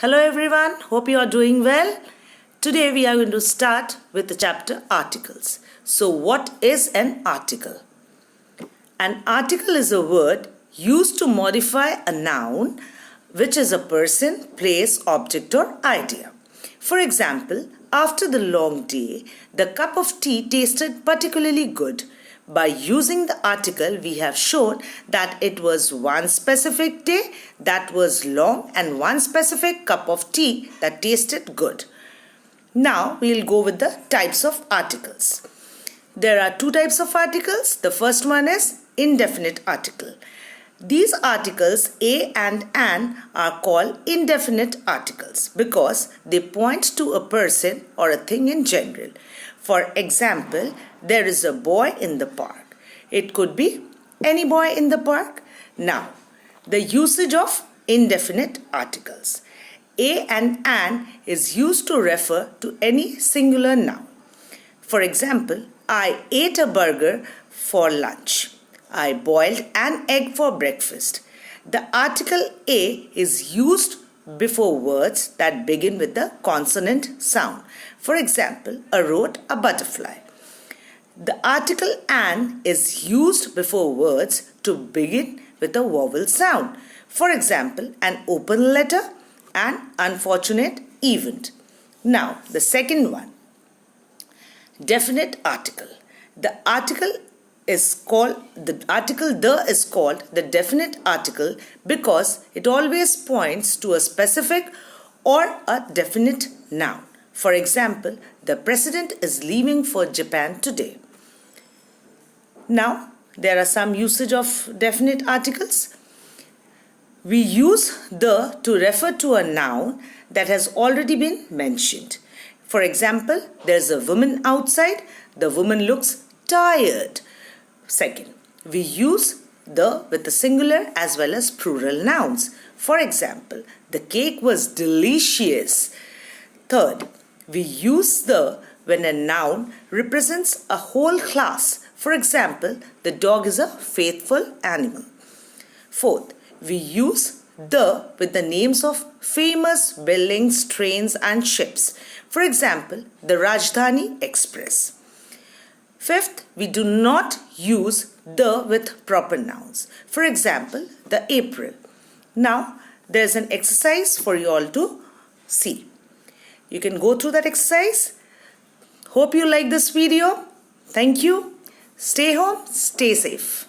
Hello everyone, hope you are doing well. Today we are going to start with the chapter articles. So what is an article? An article is a word used to modify a noun which is a person, place, object or idea. For example, after the long day, the cup of tea tasted particularly good. By using the article, we have shown that it was one specific day that was long and one specific cup of tea that tasted good. Now we'll go with the types of articles. There are two types of articles. The first one is indefinite article. These articles a and an are called indefinite articles because they point to a person or a thing in general. For example, there is a boy in the park. It could be any boy in the park. Now, the usage of indefinite articles. A and an is used to refer to any singular noun. For example, I ate a burger for lunch. I boiled an egg for breakfast. The article a is used before words that begin with the consonant sound. For example, I wrote a butterfly. The article an is used before words to begin with a vowel sound. For example, an open letter, an unfortunate event. Now, the second one, definite article. The article the is called the definite article because it always points to a specific or a definite noun. For example, the president is leaving for Japan today. Now, there are some usage of definite articles. We use the to refer to a noun that has already been mentioned. For example, there's a woman outside. The woman looks tired. Second, we use the with the singular as well as plural nouns. For example, the cake was delicious. Third, we use the when a noun represents a whole class. For example, the dog is a faithful animal. Fourth, we use the with the names of famous buildings, trains and ships. For example, the Rajdhani Express. Fifth, we do not use the with proper nouns. For example, the April. Now, there is an exercise for you all to see. You can go through that exercise. Hope you like this video. Thank you. Stay home, stay safe.